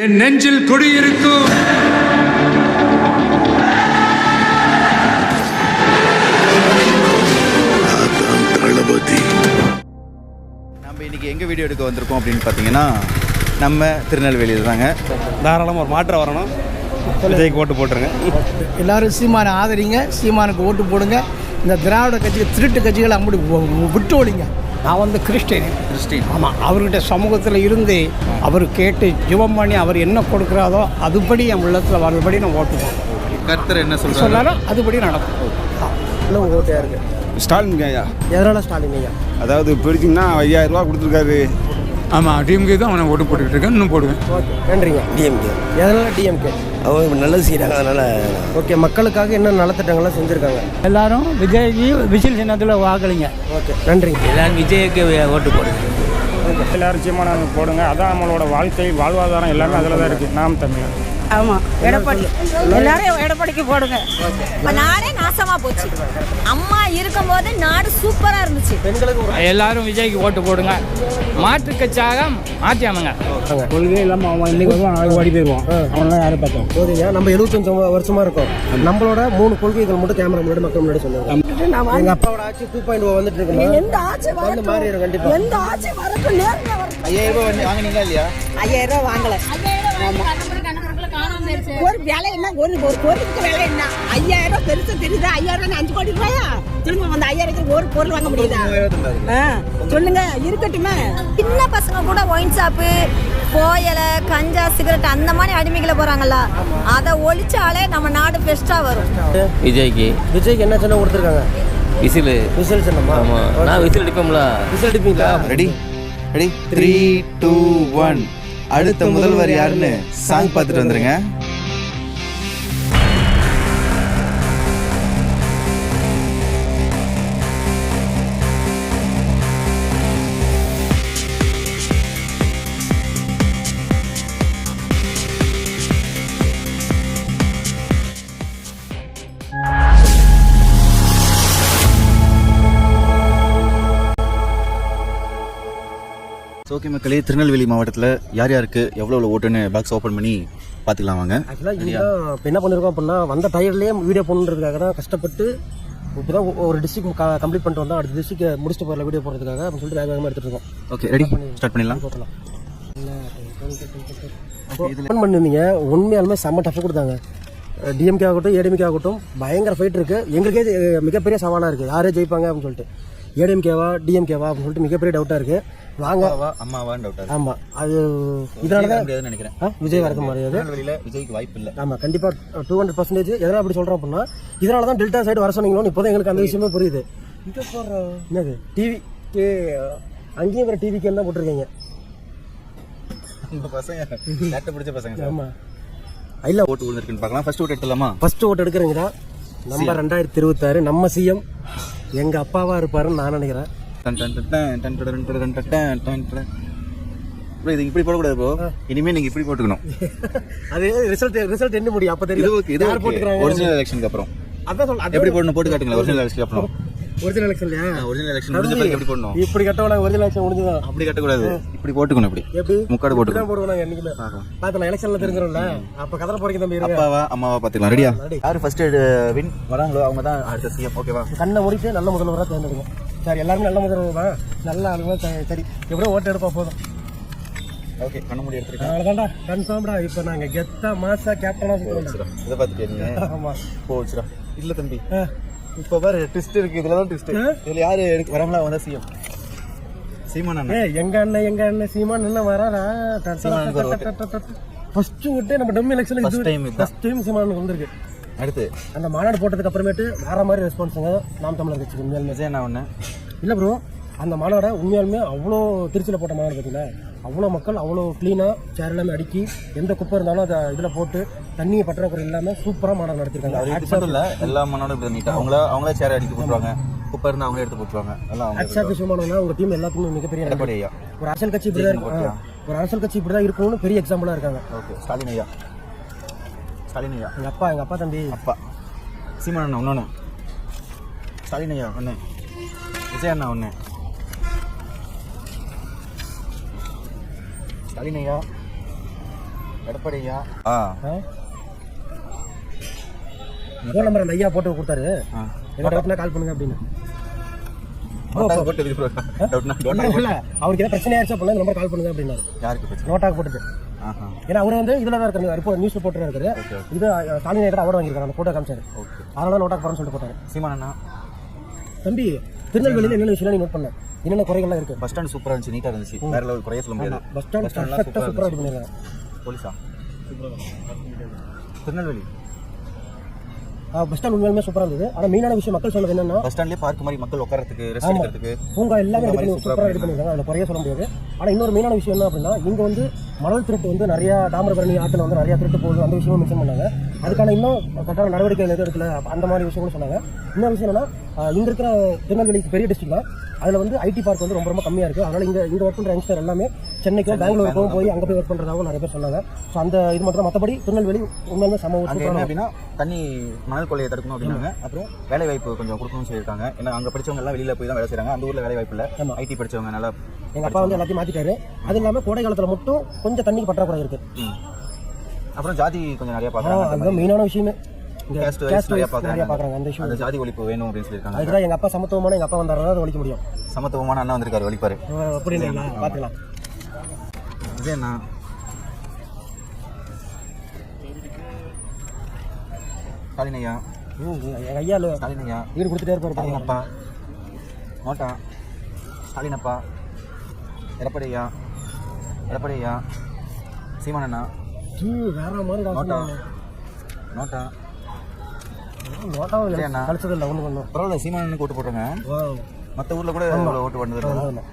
என் நெஞ்சில் குடியிருக்கும் தளபதி. நம்ம இன்னைக்கு எங்கே வீடியோ எடுக்க வந்திருக்கோம் அப்படின்னு பார்த்தீங்கன்னா நம்ம திருநெல்வேலியில் தாங்க. தாராளமாக ஒரு மாற்றம் வரணும். விஜய்க்கு ஓட்டு போட்டுருங்க. எல்லாரும் சீமானை ஆதரிங்க, சீமானுக்கு ஓட்டு போடுங்க. இந்த திராவிட கட்சிகள் திருட்டு கட்சிகளை அப்படி விட்டு ஒழிங்க. நான் வந்து கிறிஸ்டின். ஆமாம், அவர்கிட்ட சமூகத்தில் இருந்து அவர் கேட்டு ஜெபம் பண்ணி அவர் என்ன கொடுக்குறாரோ அதுபடி என் உள்ளத்தில் வரபடி நான் ஓட்டு போடுவேன். கர்த்தர் என்ன சொன்னாலும் அதுபடி நடக்கும். இல்லை உங்கள் ஓட்டு யாருக்கு? ஸ்டாலின் ஐயா. எதனால் ஸ்டாலின் ஐயா? அதாவது பிடிச்சிங்கன்னா 5000 ரூபா கொடுத்துருக்காரு. ஆமாம், டிஎம்கே தான் அவனை ஓட்டு போட்டுக்கிட்டு இருக்கேன். இன்னும் போடுவேன். ஓகே, நன்றிங்க. டிஎம்கே. எதனால் டிஎம்கே? அவங்க நல்லது செய்கிறாங்க, அதனால். ஓகே, மக்களுக்காக என்ன நலத்திட்டங்கள்லாம் செஞ்சுருக்காங்க? எல்லாரும் விஜய்க்கு விசில் சின்னத்தில் வாக்களிங்க. ஓகே, நன்றிங்க. எல்லாரும் விஜய்க்கு ஓட்டு போடுங்க. எல்லாரும் சீமானை போடுங்க. அதான் நம்மளோட வாழ்க்கை வாழ்வாதாரம் எல்லாமே அதில் தான் இருக்குது. நாம் தமிழர். ஆமாம், எடப்பாடி. எல்லாரும் எடப்பாடிக்கு போடுங்க. நாடே நாசமாக போச்சு. அம்மா இருக்கும்போது நாடு சூப்பராக இருந்துச்சு. எல்லாரும் விஜய்க்கு ஓட்டு போடுங்க. மாற்று கட்சியாக மாற்றி அமைங்க. கொள்கை இல்லாமல் அவன் இன்னைக்கு ஓடி போயிடுவான். அவனெல்லாம் யாரும் பார்த்தோம். போதுங்க, நம்ம 75 வருஷமா இருக்கோம். நம்மளோட 3 கொள்கைகள் மட்டும் கேமரா முன்னாடி மக்கள் முன்னாடி சொல்லுவாங்க. எங்க அப்பாவோட ஆட்சி 2.0 வந்துட்டு இருக்கு. எந்த ஆட்சி வந்து மாறிடும் கண்டிப்பா. எந்த ஆட்சி வரட்டும். 5000 ரூபாய் வாங்கினீங்களா இல்லையா? 5000 ரூபா வாங்கல. ஒரு வேலை என்ன, ஒரு பொருளுக்கு வேலை என்ன? 5000 ரூபாய் பெருசு தெரியுதா? 5000 ரூபாய் 5 கோடி ரூபாயா? திரும்ப வந்து 5000 ஒரு பொருள் வாங்க முடியுதா? சொல்லுங்க, இருக்கட்டுமே. சின்ன பசங்க கூட ஒயின் ஷாப்பு, கோயல, கஞ்சா, சிகரெட் அந்த மாதிரி அடிமைகளை போறாங்கல்ல, அதை ஒழிச்சாலே நம்ம நாடு பெஸ்டா வரும். விஜய்க்கு என்ன சின்னம் கொடுத்துருக்காங்க? விசில் சின்னமா? ஆமாம், நான் விசில் அடிப்போம்ல. விசில் அடிப்பீங்களா? ரெடி 3, 2, 1. அடுத்த முதல்வர் யாருன்னு சாங் பார்த்துட்டு வந்துருங்க. ஓகே மக்களே, திருநெல்வேலி மாவட்டத்தில் யார் யாருக்கு எவ்வளோ ஓட்டுன்னு பாக்ஸ் ஓப்பன் பண்ணி பார்த்துக்கலாம் வாங்க. ஆக்சுவலாக இப்போ என்ன பண்ணியிருக்கோம் அப்படின்னா, வந்த டயர்லேயே வீடியோ பண்ணுறதுக்காக தான் கஷ்டப்பட்டு இப்போ தான் ஒரு டிஸ்ட்ரிக் கம்ப்ளீட் பண்ணிட்டு வந்தோம். அடுத்த டிஸ்ட்ரிக்ட் முடிச்சுட்டு போகிற வீடியோ போடுறதுக்காக அப்படின்னு சொல்லிட்டு வேகமாக எடுத்துகிட்டு இருக்கோம். ஓகே, ரெடி, ஸ்டார்ட் பண்ணிடலாம். ஓப்பன் பண்ணியிருந்தீங்க, உண்மையாலுமே செம்ம டஃப் கொடுத்தாங்க. டிஎம்கே ஆகட்டும் ஏடிஎம்கே ஆகட்டும் பயங்கர ஃபைட் இருக்குது. எங்களுக்கே மிகப்பெரிய சவாலாக இருக்குது, யாரே ஜெயிப்பாங்க அப்படின்னு சொல்லிட்டு. ஏடிஎம்கேவா டிஎம்கேவா அப்படின்னு சொல்லிட்டு மிகப்பெரிய டவுட்டாக இருக்குது. வாங்க, அம்மாவான்னு டவுட். ஆமாம், அது இதனால தான் நினைக்கிறேன். விஜய் வரது மாதிரியாது. விஜய்க்கு வாய்ப்பு இல்லை. ஆமாம், கண்டிப்பாக 200%. எதனால் அப்படி சொல்கிறோம் அப்படின்னா, இதனால தான் டெல்டா சைடு வர சொன்னீங்களோ இப்போ தான் எங்களுக்கு அந்த விஷயமே புரியுது. இங்கே போடுற என்னது டிவி அங்கேயும் வேறு டிவிக்கு என்ன போட்டிருக்கீங்க பசங்க பிடிச்ச பசங்க. ஆமாம், இல்லை ஓட்டு விழுந்திருக்குன்னு பார்க்கலாம். ஃபர்ஸ்ட் ஓட்டு எடுத்துலாமா? ஃபர்ஸ்ட் ஓட்டு எடுக்கிறீங்களா? நம்ம 2026 நம்ம சிஎம் எங்கள் அப்பாவாக இருப்பாருன்னு நான் நினைக்கிறேன். இது இப்படி போடக்கூடாது ப்ரோ. இனிமே நீங்க இப்படி போட்டுக்கணும். அது ரிசல்ட் என்ன முடியும் அப்போ தெரியும். ஒரிஜினல் எலெக்ஷனுக்கு அப்புறம் அதான் சொல்ல எப்படி போடணும் போட்டு காட்டுங்களா. ஒரிஜினல் எலெக்ஷனுக்கு அப்புறம் ஒரிஜினல் எலெக்ஷன் இல்லையா? ஒரிஜினல் எலெக்ஷன் முடிஞ்ச பிறகு எப்படி போடணும்? இப்படி கட்டவனா ஒரிஜினல் எலெக்ஷன் முடிஞ்சதா? அப்படி கட்டக்கூடாது, இப்படி போட்டுக்கணும். இப்படி எப்படி முக்காடு போட்டுக்கணும். போடுவாங்க என்னைக்குமே பார்த்தா எலெக்ஷன்ல தெரிஞ்சிடும்ல. அப்ப கதற போறீங்க தம்பி. அப்பாவா அம்மாவா பாத்துக்கலாம். ரெடியா? யாரு ஃபர்ஸ்ட் வின் வராங்களோ அவங்க தான் அடுத்த சிஎம். ஓகேவா? கண்ணை மூடிட்டு நல்ல முதல்வராக தேர்ந்தெடுங்க. சரி, எல்லாருமே நல்ல முதல்வர் தான், நல்ல ஆளுங்க. சரி, எப்படியோ ஓட்டு எடுப்பா போதும். ஓகே, கண்ண மூடி எடுத்துருக்கேன். அவ்வளோதான்டா, கன்ஃபார்ம்டா. இப்போ நாங்கள் கெத்தா மாசா கேப்டனா சொல்லுவோம். இதை பார்த்துட்டீங்க? ஆமாம், போச்சுடா. இல்லை தம்பி, இப்போ பாரு ட்விஸ்ட் இருக்கு. இதுல தான் ட்விஸ்ட். இதுல யாரு வரவங்களா வந்தா சிஎம்? சீமான் அண்ணன். எங்க அண்ணன் சீமான் என்ன வராரா? ஃபர்ஸ்ட் ஓட்டு நம்ம டம்மி எலெக்ஷன்ல ஃபர்ஸ்ட் டைம் சீமானுக்கு வந்திருக்கு. அடுத்து அந்த மாநாடு போட்டதுக்கு அப்புறமேட்டு வேற மாதிரி ரெஸ்பான்ஸுங்க நாம் தமிழர் கட்சிக்கு. உண்மையாலுமே விஜய் நான் ஒன்று இல்லை ப்ரோ, அந்த மாநாடை உண்மையாலுமே அவ்வளோ திருச்சியில் போட்ட மாநாடு பார்த்தீங்களா, அவ்வளோ மக்கள் அவ்வளோ க்ளீனாக சேர் எல்லாமே அடுக்கி எந்த குப்பை இருந்தாலும் அதை இதில் போட்டு தண்ணியை பற்றாக்குறை இல்லாமல் சூப்பராக மாநாடு நடத்திருக்காங்க. இல்லை, எல்லா மாநாடும் இப்படி நீட்டாக அவங்களே சேர் அடிக்க போட்டுருவாங்க. குப்பை இருந்தால் அவங்களே எடுத்து போட்டுருவாங்க. எல்லாம் ஆக்சாக்கு விஷயமானோன்னா உங்கள் டீம் எல்லாத்துக்குமே மிகப்பெரிய ஒரு அரசியல் கட்சி இப்படி தான் இருக்கும். ஒரு அரசியல் கட்சி இப்படி தான் இருக்கணும்னு பெரிய எக்ஸாம்பிளாக இருக்காங்க. ஓகே, ஸ்டாலின் ஐயா. எங்கள் அப்பா தம்பி அப்பா சீமான் அண்ணா ஒன்று, ஸ்டாலின் ஐயா ஒன்று, விஜய் அண்ணா ஒன்று, ஸ்டாலின் ஐயா எடப்பாடியா ஃபோன் நம்பர் அந்த ஐயா போட்டு கொடுத்தாரு, என்ன டவுட்னா கால் பண்ணுங்க அப்படின்னு. இல்ல அவருக்கு ஏதாவது பிரச்சனை ஆயிடுச்சு அப்படின்னா நம்பர் கால் பண்ணுங்க அப்படின்னாரு. யாருக்கு பிரச்சனை? நோட்டாக்கு போட்டுட்டு. ஏன்னா அவர் வந்து இதுல தான் இருக்காரு, ரிப்போர்ட் நியூஸ் ரிப்போர்ட்டரா இருக்காரு. இது ஸ்டாலின் ஐயா அவார்டு வாங்கியிருக்காரு, அந்த போட்டோ காமிச்சாரு. அதனால நோட்டாக்கு போறேன்னு சொல்லிட்டு போட்டாரு. சீமானண்ணா தம்பி திருநெல்வேலியில் என்னென்ன விஷயம் நீ நோட் பண்ண, என்னென்ன குறைகள்லாம் இருக்கு? பஸ் ஸ்டாண்ட் சூப்பரா இருந்துச்சு, நீட்டா இருந்துச்சு, வேற லெவல் குறைய சொல்ல முடியாது. பஸ் ஸ்டாண்ட் பர்ஃபெக்ட்டா சூப்பரா ரெடி பண்ணிருக்காங்க. போலீஸா திருநெல்வேலி பஸ் ஸ்டாண்ட் உண்மையுமே சூப்பரா இருந்தது. ஆனா மெயினான விஷயம் மக்கள் சொல்றது என்னன்னா, பஸ் ஸ்டாண்ட்லயே பார்க் மாதிரி மக்கள் உட்காரத்துக்கு ரெஸ்ட் எடுக்கிறதுக்கு பூங்கா எல்லாமே சூப்பரா ரெடி பண்ணிருக்காங்க. அதுல குறைய சொல்ல முடியாது. ஆனா இன்னொரு மெயினான விஷயம் என்ன அப்படின்னா, இங்க வந்து மணல் திருட்டு வந்து நிறைய தாமிரபரணி ஆற்றுல வந்து நிறைய திருட்டு போகுது, அந்த விஷயமும் மென்ஷன் பண்ணாங்க. அதுக்கான இன்னும் கரெக்டான நடவடிக்கை எதுவும் எடுக்கல, அந்த மாதிரி விஷயங்களும் சொன்னாங்க. இன்னொரு விஷயம் என்னன்னா, இங்க இருக்கிற திருநெல்வேலிக்கு பெரிய டிஸ்ட்ரிக்ட் தான், அதுல வந்து ஐடி பார்க் வந்து ரொம்ப ரொம்ப கம்மியா இருக்கு. அதனால இங்க ஒர்க் பண்ற யங்ஸ்டர் எல்லாமே சென்னைக்கும் பெங்களூருக்கும் போய் அங்க போய் ஒர்க் பண்றதாகவும் நிறைய பேர் சொன்னாங்க. ஸோ அந்த இது மட்டும் தான். மற்றபடி திருநெல்வேலி உண்மையுமே சம அப்படின்னா தண்ணி மணல் கொள்ளையை தடுக்கணும் அப்படின்னாங்க. அப்புறம் வேலை வாய்ப்பு கொஞ்சம் கொடுக்கணும்னு சொல்லியிருக்காங்க. ஏன்னா அங்க படிச்சவங்க எல்லாம் வெளியில போய் தான் வேலை செய்றாங்க, அந்த ஊர்ல வேலை வாய்ப்பு இல்லை. ஐடி படிச்சவங்க நல்லா. எங்க அப்பா வந்து எல்லாத்தையும் மாத்திட்டாரு. அது இல்லாம கோடை காலத்துல மட்டும் கொஞ்சம் தண்ணிக்கு பற்றாக்குறை இருக்கு. அப்புறம் ஜாதி கொஞ்சம் நிறைய பாக்குறாங்க, அதுதான் மெயினான விஷயமே. நிறைய பாக்குறாங்க, அந்த விஷயம். அந்த ஜாதி ஒழிப்பு வேணும் அப்படின்னு சொல்லியிருக்காங்க. அதுதான் எங்க அப்பா சமத்துவமான எங்க அப்பா வந்தாருன்னா அதை ஒழிக்க முடியும். சமத்துவமான அண்ணா வந்திருக்காரு, ஒழிப்பாரு. அப்படின்னு பாத்துக்கலாம். விஜயண்ணா ஸ்டாலின் ஐயா, எங்க ஐயா ஸ்டாலின் ஐயா வீடு கொடுத்துட்டே இருப்பாரு. ஸ்டாலின் அப்பா, நோட்டா, ஸ்டாலின் அப்பா, எடப்பாடி ஐயா, எடப்பாடி ஐயா, சீமானண்ணா, வேற மாதிரி நோட்டா, நோட்டா, நோட்டா கழிச்சது இல்லை ஒன்று பண்ணும். பரவாயில்ல, சீமானனுக்கு ஓட்டு போட்டுருங்க. மற்ற ஊர்ல கூட ஓட்டு பண்ணுறது.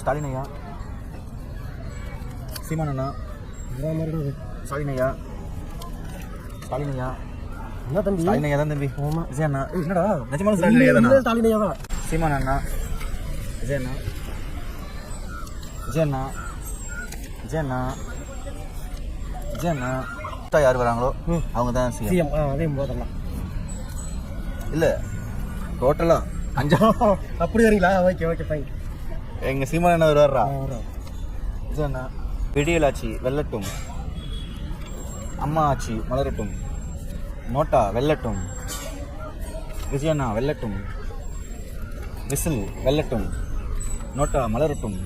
ஸ்டாலின் ஐயா, சீமானண்ணா, ஸ்டாலின் ஐயா, ஸ்டாலின் ஐயா, என்ன தம்பி? ஸ்டாலின் ஐயா தான் தம்பி. விஜயண்ணா, என்னடா நிஜமான ஸ்டாலின் ஐயா தானா? ஸ்டாலின் ஐயா தான். சீமானண்ணா, விஜயண்ணா, விஜயண்ணா, விஜயண்ணா, விஜயண்ணா. யார் வராங்களோ அவங்க தான் சிஎம். அதே போதெல்லாம் இல்லை, டோட்டலா 5 அப்படி வரீங்களா? Okay okay fine. எங்க சீமானண்ணா வருவாரா? விஜயண்ணா. விடியலாட்சி வெல்லட்டும், அம்மா ஆட்சி மலரட்டும், நோட்டா வெல்லட்டும், விஜயண்ணா வெல்லட்டும், விசில் வெல்லட்டும், நோட்டா மலரட்டும்,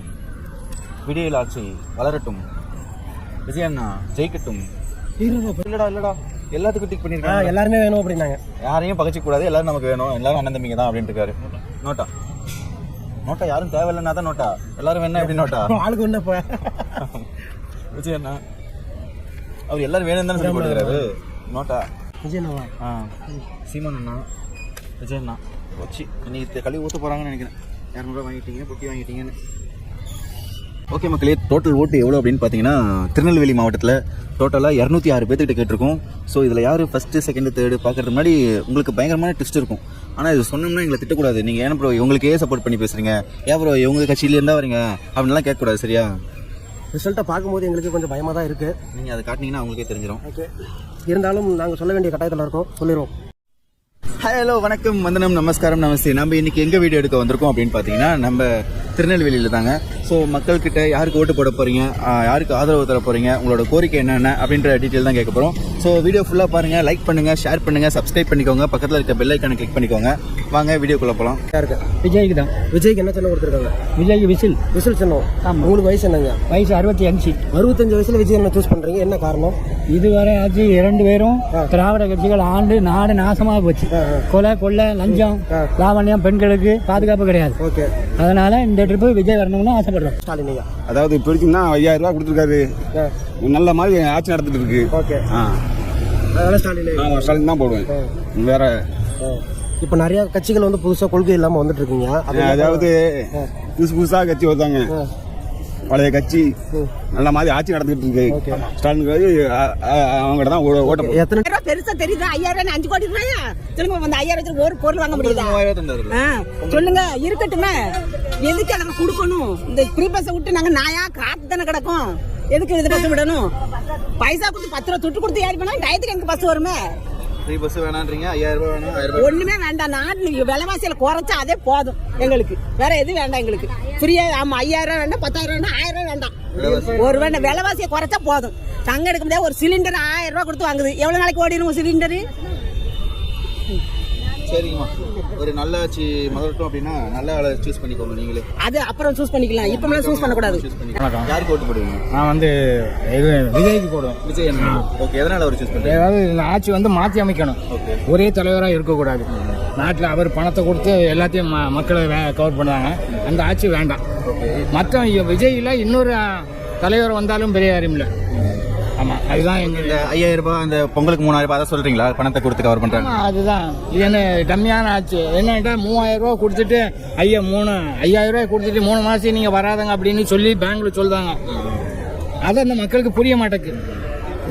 விடியலாட்சி வளரட்டும், விஜயண்ணா ஜெயிக்கட்டும். இல்லடா இல்லடா, எல்லாத்துக்கும் டிக் பண்ணிருக்காங்க. எல்லாருமே வேணும் அப்படின்னாங்க. யாரையும் பகச்சிக்க கூடாது, எல்லாரும் நமக்கு வேணும், எல்லாரும் அண்ணன் தம்பிங்க தான் அப்படின்னு இருக்காரு. நோட்டா, நோட்டா யாரும் தேவையில்லைன்னா தான் நோட்டா, எல்லாரும் வேணா எப்படி நோட்டா? ஆளுக்கு ஒண்ணு. விஜயண்ணா அவர் எல்லாரும் வேணும் தானே சொல்லி போட்டுக்கிறாரு. நோட்டா விஜயண்ணா. சீமானண்ணா, விஜயண்ணா வச்சு இன்னைக்கு கழுவி ஊற்ற போறாங்கன்னு நினைக்கிறேன். 200 வாங்கிட்டீங்க, பொட்டி வாங்கிட்டீங்கன்னு. ஓகே மக்களே, டோட்டல் ஓட்டு எவ்வளோ அப்படின்னு பார்த்தீங்கன்னா, திருநெல்வேலி மாவட்டத்தில் டோட்டலாக 206 பேர்த்துக்கிட்ட கேட்டிருக்கோம். ஸோ இதில் யார் ஃபஸ்ட்டு செகண்டு தேர்டு பார்க்கறதுக்கு முன்னாடி உங்களுக்கு பயங்கரமான ட்விஸ்ட் இருக்கும். ஆனால் இது சொன்னோம்னா எங்களை திட்டக்கூடாது. நீங்கள் ஏன் ப்ரோ இவங்களுக்கே சப்போர்ட் பண்ணி பேசுகிறீங்க, ஏன் ப்ரோ இவங்க கட்சியிலேருந்தா வரீங்க அப்படின்லாம் கேட்கக்கூடாது, சரியா? ரிசல்ட்டை பார்க்கும்போது எங்களுக்கு கொஞ்சம் பயமாக தான் இருக்குது. நீங்கள் அதை காட்டினீங்கன்னா அவங்களுக்கே தெரிஞ்சிடும். ஓகே, இருந்தாலும் நாங்கள் சொல்ல வேண்டிய கட்டாயத்தில் இருக்கோம், சொல்லிடுவோம். ஹாய், ஹலோ, வணக்கம், வந்தனம், நமஸ்காரம், நமஸ்தே. நம்ம இன்னைக்கு எங்கே வீடியோ எடுக்க வந்திருக்கோம் அப்படின்னு பார்த்தீங்கன்னா, நம்ம திருநெல்வேலியில் தாங்க. ஸோ மக்கள்கிட்ட யாருக்கு ஓட்டு போட போகிறீங்க, யாருக்கு ஆதரவு தர போகிறீங்க, உங்களோட கோரிக்கை என்னென்ன அப்படின்ற டீட்டெயில் தான் கேட்க போகிறோம். ஸோ வீடியோ ஃபுல்லாக பாருங்கள், லைக் பண்ணுங்கள், ஷேர் பண்ணுங்கள், சப்ஸ்கிரைப் பண்ணிக்கோங்க, பக்கத்தில் இருக்க பெல் ஐக்கானை கிளிக் பண்ணிக்கோங்க. வாங்க வீடியோக்குள்ளே போகலாம். யாருக்கு? விஜய்க்கு தான். விஜய்க்கு என்ன சின்னம் கொடுத்துருக்காங்க? விஜய்க்கு விசில். விசில் சின்னம். ஆமாம். உங்களுக்கு வயசு என்னங்க? வயசு 65. 65 வயசுல விஜய் என்ன சூஸ் பண்ணுறீங்க, என்ன காரணம்? இதுவரை ஆச்சு 2 பேரும் திராவிட கட்சிகள் ஆண்டு நாடு நாசமாக போச்சு. கொலை கொள்ளை லஞ்சம் லாவண்யம், பெண்களுக்கு பாதுகாப்பு கிடையாது. ஓகே, அதனால இந்த ட்ரிப்பு விஜய் வரணும்னு ஆசைப்படுறோம். ஸ்டாலின் ஐயா. அதாவது இப்போ வரைக்கும்னா 5000 ரூபா கொடுத்துருக்காரு, நல்ல மாதிரி ஆட்சி நடத்திட்டு இருக்கு. ஓகே, அதனால ஸ்டாலின் ஐயா. நான் ஸ்டாலின் தான் போடுவேன். வேற இப்போ நிறைய கட்சிகள் வந்து புதுசாக கொள்கை இல்லாமல் வந்துட்டு இருக்கீங்க. அதாவது புதுசாக கட்சி வருதாங்க, பழைய கட்சி நல்ல மாதிரி ஆட்சி நடந்துகிட்டு இருக்கு. ஸ்டாலின் அவங்ககிட்ட தான் ஓட்ட. எத்தனை பெருசா தெரியுது? 5000 5 கோடி ரூபாயா? சொல்லுங்க, அந்த 5000 ஒரு பொருள் வாங்க முடியுதா? சொல்லுங்க, இருக்கட்டுமே. எதுக்கு அதை கொடுக்கணும்? இந்த ஃப்ரீ பஸ் விட்டு நாங்க நாயா காத்து தானே கிடக்கும். எதுக்கு இது பஸ் விடணும்? பைசா கொடுத்து 10 ரூபா துட்டு கொடுத்து ஏறி போனா டயத்துக்கு எங்க பஸ் வருமே? ஃப்ரீ பஸ் வேணான்றீங்க, 5000 ரூபாய் வேணாம், 1000 ரூபாய் ஒண்ணுமே வேண்டாம். நாட்டு விலைவாசியில குறைச்சா அதே போதும் எங்களுக்கு. வேற எதுவும் வேண்டாம் எங்களுக்கு. ஃப்ரீயா 5000 ரூபாய் வேண்டாம், 10000 வேண்டாம், 1000 ரூபாய் வேண்டாம். ஒரு வேண்டாம், விலைவாசியை குறைச்சா போதும். தங்க எடுக்க முடியாது. ஒரு சிலிண்டர் 1000 ரூபாய் கொடுத்து வாங்குது. எவ்வளவு நாளைக்கு ஓடிடும் சிலிண்டரு? சரிங்கம்மா. ஒரு நல்ல ஆட்சி முதல்ட்டும் அப்படின்னா நல்ல ஆளை சூஸ் பண்ணிக்கோங்க நீங்களே. அது அப்புறம் சூஸ் பண்ணிக்கலாம். இப்பமெல்லாம் சூஸ் பண்ணக்கூடாது. யாருக்கு ஓட்டு போடுவீங்க? நான் வந்து இது விஜய்க்கு போடுவேன். விஜய் அண்ணா. ஓகே, எதனால அவர் சூஸ் பண்ணுறீங்க? அதாவது இந்த ஆட்சி வந்து மாற்றி அமைக்கணும். ஒரே தலைவராக இருக்கக்கூடாது. நாட்டில் அவர் பணத்தை கொடுத்து எல்லாத்தையும் மக்களை கவர் பண்ணுவாங்க. அந்த ஆட்சி வேண்டாம். மற்ற விஜயில் இன்னொரு தலைவர் வந்தாலும் பெரிய காரியம் இல்லை. ஆமாம், அதுதான் எங்கள் 5000 ரூபாய் அந்த பொங்கலுக்கு 3000 ரூபாய் அதை சொல்கிறீங்களா? பணத்தை கொடுத்து கவர் பண்ணுறாங்க. அதுதான் இது என்ன டம்மியான ஆச்சு. என்னட்டா 3000 ரூபா கொடுத்துட்டு 5000 ரூபாய் கொடுத்துட்டு 3 மாதம் நீங்கள் வராதங்க அப்படின்னு சொல்லி பேங்க்ல சொல்லுவாங்க. அது அந்த மக்களுக்கு புரிய மாட்டேங்குது.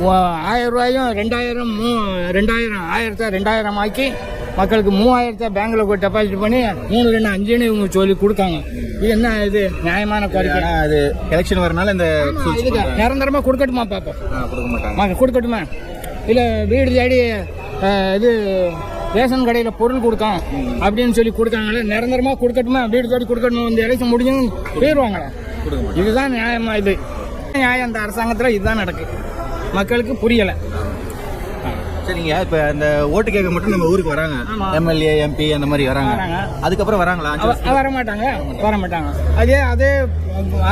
1000 ரூபாயும் 2000 ஆக்கி மக்களுக்கு 3000 பேங்க்ல போய் டெபாசிட் பண்ணி 3 2 5ன்னு இவங்க சொல்லி கொடுத்தாங்க. இது என்ன இது நியாயமான கோரிக்கை? அது எலெக்ஷன் வரனால இந்த இதுக்கு நிரந்தரமா கொடுக்கட்டுமா பார்ப்போம். கொடுக்க மாட்டாங்க. கொடுக்கட்டுமா இல்லை வீடு தேடி இது ரேஷன் கடையில் பொருள் கொடுத்தோம் அப்படின்னு சொல்லி கொடுத்தாங்களே, நிரந்தரமா கொடுக்கட்டுமா? வீடு தேடி கொடுக்கணும். இந்த எலெக்ஷன் முடிஞ்சுன்னு போயிடுவாங்களா? இதுதான் நியாயமா? இது நியாயம் அந்த அரசாங்கத்தில் இதுதான் நடக்குது. மக்களுக்கு புரியலை. சரிங்க, இப்போ அந்த ஓட்டு கேட்க மட்டும் நம்ம ஊருக்கு வராங்க. எம்எல்ஏ எம்பி அந்த மாதிரி வராங்க. அதுக்கப்புறம் வராங்களா? வரமாட்டாங்க.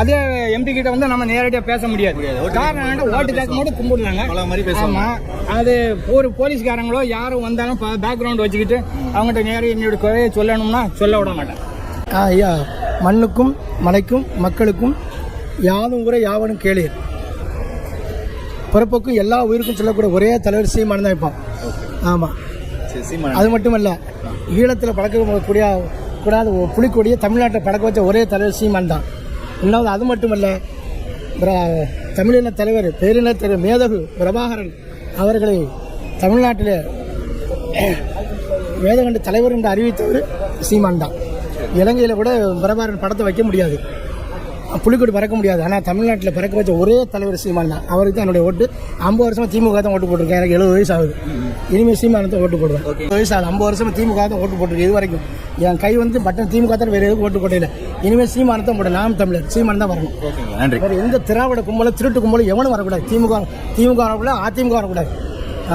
அதே எம்பி கிட்ட வந்து நம்ம நேரடியாக பேச முடியாது. காரணம் ஓட்டு கேட்கும் போது கும்பிடுறாங்க. ஆமா, அது ஒரு போலீஸ்காரங்களோ யாரும் வந்தாலும் பேக்ரவுண்ட் வச்சுக்கிட்டு அவங்ககிட்ட நேரம் என்னோட குறைய சொல்லணும்னா சொல்ல விட மாட்டாங்க. ஐயா, மண்ணுக்கும் மலைக்கும் மக்களுக்கும் யாதும் கூட யாவனும் கேளீர். பிறப்புக்கும் எல்லா உயிருக்கும் சொல்லக்கூடிய ஒரே தலைவர் சீமான் தான் வைப்பான். ஆமாம், அது மட்டும் இல்லை, ஈழத்தில் பழக்கக்கூடிய கூடாது புலிக்கொடியை தமிழ்நாட்டை பழக்க வச்ச ஒரே தலைவர் சீமான் தான். இன்னொன்று அது மட்டும் இல்லை, தமிழின தலைவர் பேரின தலைவர் மேதகு பிரபாகரன் அவர்களை தமிழ்நாட்டில் வேதகண்ட தலைவர் என்று அறிவித்தவர் சீமான் தான். இலங்கையில் கூட பிரபாகரன் படத்தை வைக்க முடியாது, புலிக்கொடி பறக்க முடியாது. ஆனால் தமிழ்நாட்டில் பறக்க வச்ச ஒரே தலைவர் சீமான் தான். அவருக்கு தான் என்னுடைய ஓட்டு. 50 வருஷமாக திமுக தான் ஓட்டு போட்டிருக்கேன். எனக்கு 70 வயசு ஆகுது. இனிமேல் சீமான் தான் ஓட்டு போடுவேன். 70 வயசு ஆகுது. 50 வருஷமாக திமுக தான் ஓட்டு போட்டிருக்கேன். இது வரைக்கும் என் கை வந்து பட்டன் திமுக தான், வேறு எதுவும் ஓட்டு போட்டியில்லை. இனிமேல் சீமான் தான் போட்டேன். நாம் தமிழர் சீமான் தான் வரணும். நன்றி. வேறு எந்த திராவிட கும்பலும் திருட்டு கும்பலும் எவனும் வரக்கூடாது. திமுக வரக்கூடாது, அதிமுக வரக்கூடாது.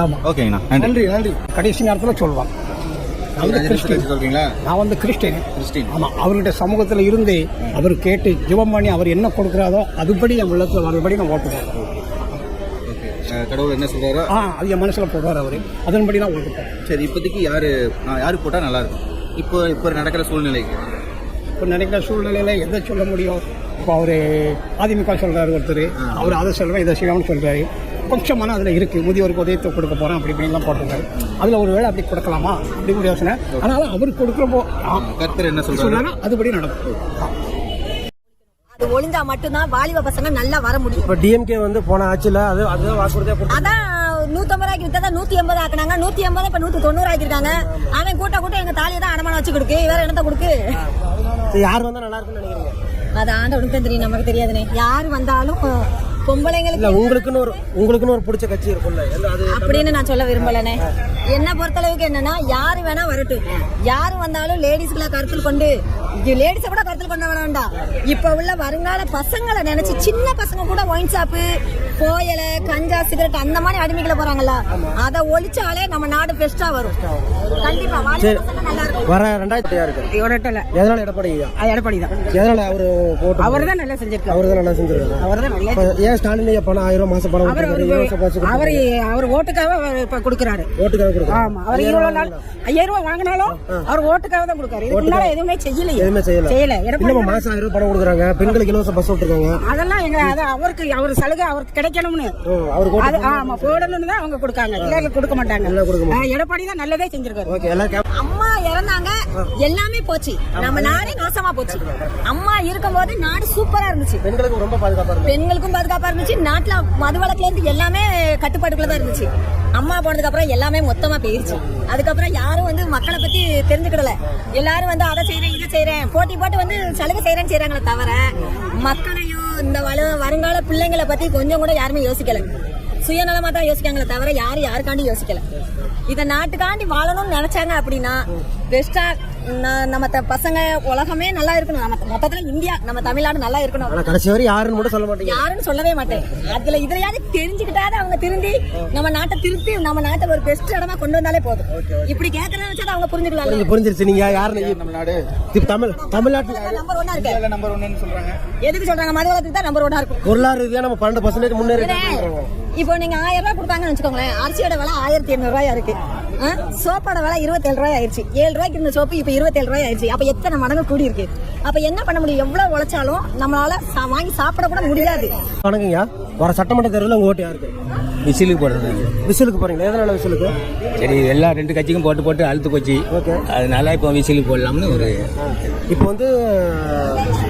ஆமாம், ஓகேங்கண்ணா. நன்றி. கடைசி நேரத்தில் சொல்லுவாங்க. நான் வந்து கிறிஸ்டின். ஆமாம், அவர்கிட்ட சமூகத்தில் இருந்து அவர் கேட்டு ஜெபம் பண்ணி அவர் என்ன கொடுக்குறாரோ அதுபடி என் உள்ளத்தில் மறுபடி நான் ஓட்டுவேன். கடவுள் என்ன சொல்றாரோ அது என் மனசில் போடுவார் அவர், அதன்படி நான் ஓட்டுப்பேன். சரி, இப்போதைக்கு யாரு போட்டால் நல்லா இருக்கும்? இப்போ நடக்கிற சூழ்நிலைக்கு எதை சொல்ல முடியும்? இப்போ அவர் அதிமுக சொல்கிறாரு ஒருத்தர், அவர் அதை சொல்கிறேன் இதை செய்யலாம்னு சொல்கிறாரு. பட்சமான அதில் இருக்குது. முதியோருக்கு உதயத்தை கொடுக்க போகிறோம் அப்படி இப்படின்லாம் போட்டிருக்காரு. அதில் ஒரு வேளை அப்படி கொடுக்கலாமா அப்படி ஒரு யோசனை. அதனால் அவர் கொடுக்குறப்போ கர்த்தர் என்ன சொல்கிறாரோ அதுபடி நடக்கும். அது ஒளிஞ்சா மட்டும்தான் வாலிப பசங்க நல்லா வர முடியும். இப்போ டிஎம்கே வந்து போன ஆட்சியில் அதுதான் வாக்குறுதியாக கொடுத்து அதான் 150 ரூபாய்க்கு வித்தா 180 ஆக்குனாங்க. 180 இப்ப 190 ஆக்கிருக்காங்க. அவன் கூட்ட எங்க தாலியை தான் அடமானம் வச்சு கொடுக்கு, வேற என்னத்த கொடுக்கு? யார் வந்தா நல்லா இருக்குன்னு நினைக்கிறீங்க? அது ஆண்டவனுக்கு தான் தெரியும், நமக்கு தெரியாதுனே. யாரு வந்தாலும் பொம்பளைங்களுக்கு உங்களுக்குன்னு ஒரு பிடிச்ச கட்சி இருக்கும்ல, அப்படின்னு நான் சொல்ல விரும்பலனே. என்ன பொறுத்தளவுக்கு என்னன்னா, யாரு வேணா வரட்டும், யாரு வந்தாலும் லேடிஸ்களை கருத்தில் கொண்டு, லேடிஸை கூட கருத்தில் கொண்டு வேண்டாம். இப்ப உள்ள வருங்கால பசங்களை நினைச்சு சின்ன பசங்க கூட ஒயின் ஷாப்பு, கோயல, கஞ்சா, சிகரெட் அந்த மாதிரி அடிமைகளை போறாங்கல்ல, அதை ஒழிச்சாலே நம்ம நாடு பெஸ்டா வரும். கண்டிப்பா நல்லா இருக்கும். வர 2000 யாருக்கு? எதனால எடப்பாடி தான். எதனால அவர் தான் நல்லா செஞ்சிருக்காரு. அவர் தான் நல்லா ஸ்டாலின் பணம் 1000 மாசம் பணம் அவர் ஓட்டுக்காக இப்ப கொடுக்கறாரு. ஆமா, அவர் 20 நாள் 5000 ரூபாய் வாங்கினாலும் அவர் ஓட்டுக்காக தான் கொடுக்கறாரு. இதுக்கு முன்னால எதுவுமே செய்யல. இன்னும் மாசம் 1000 ரூபாய் பணம் கொடுக்குறாங்க. பெண்களுக்கு இலவச பஸ் விட்டுருக்காங்க. அதெல்லாம் அவருக்கு அவர் சலுகை அவருக்கு கிடைக்கணும்னு ஆமா போடணும்னு தான் அவங்க கொடுக்காங்க. இல்ல கொடுக்க மாட்டாங்க. எடப்பாடி தான் நல்லதே செஞ்சிருக்காரு. அம்மா இறந்தாங்க, எல்லாமே போச்சு, நம்ம நாடே நாசமா போச்சு. அம்மா இருக்கும்போது நாடு சூப்பரா இருந்துச்சு. பெண்களுக்கும் ரொம்ப பாதுகாப்பா இருந்துச்சு. நாட்டுல மது வழக்குல இருந்து எல்லாமே கட்டுப்பாட்டுக்குள்ள தான் இருந்துச்சு. அம்மா போனதுக்கு அப்புறம் எல்லாமே மொத்தமா போயிருச்சு. அதுக்கப்புறம் யாரும் வந்து மக்களை பத்தி தெரிஞ்சுக்கிடல. எல்லாரும் வந்து அதை செய்யறேன் இதை செய்யறேன் போட்டி போட்டு வந்து சலுகை செய்யறேன்னு செய்யறாங்களே தவிர மக்களையும் இந்த வருங்கால பிள்ளைங்களை பத்தி கொஞ்சம் கூட யாருமே யோசிக்கல. சுயநலமா தான் யோசிக்காங்களே தவிர யாருக்காண்டி யோசிக்கல. இதை நாட்டுக்காண்டி வாழணும்னு நினைச்சாங்க அப்படின்னா பெஸ்டா நம்ம பசங்க உலகமே நல்லா இருக்கணும், நம்ம மொத்தத்துல இந்தியா நம்ம தமிழ்நாடு நல்லா இருக்கணும். ஆனா கடைசி வரை யாருன்னு மட்டும் சொல்ல மாட்டீங்க. யாருன்னு சொல்லவே மாட்டேன். இதுலயாவது தெரிஞ்சுக்கிட்டாதான் அவங்க திருந்தி நம்ம நாட்டை திருத்தி நம்ம நாட்டை ஒரு பெஸ்ட் இடமா கொண்டு வந்தாலே போதும். இப்படி கேட்கறத வச்சா அவங்க புரிஞ்சுக்கலாம். புரிஞ்சிருச்சு. நீங்க யாருன்னு தமிழ்நாடு தமிழ்நாட்டில் நம்பர் 1 இருக்கு. நம்பர் 1 சொல்றாங்க. எதுக்கு சொல்றாங்க? மதுவளத்துக்கு தான் நம்பர் 1 இருக்கும். பொருளாதார ரீதியா நம்ம 12% முன்னேறி. இப்போ நீங்க 1000 ரூபாய் கொடுத்தாங்கன்னு வச்சுக்கோங்களேன், அரிசியோட விலை 1800 ரூபாய் இருக்கு, சோப்போட விலை 27 ரூபாய் ஆயிடுச்சு. 7 ரூபாய்க்கு இருந்த சோப்பு இப்ப 27 ரூபாய் ஆயிடுச்சு. அப்ப எத்தனை மடங்கு கூடி இருக்கு? அப்ப என்ன பண்ண முடியும்? எவ்வளவு உழைச்சாலும் நம்மளால வாங்கி சாப்பிட கூட முடியாது. வணக்கங்க. வர சட்டமன்ற தேர்தலில் உங்க ஓட்டு யாருக்கு? விசிலுக்கு போடுறது. விசிலுக்கு போறீங்களா? எதனால விசிலுக்கு? சரி, எல்லா 2 கட்சிக்கும் போட்டு அழுத்து போச்சு. ஓகே. அதனால இப்போ விசிலுக்கு போடலாம்னு ஒரு. இப்போ வந்து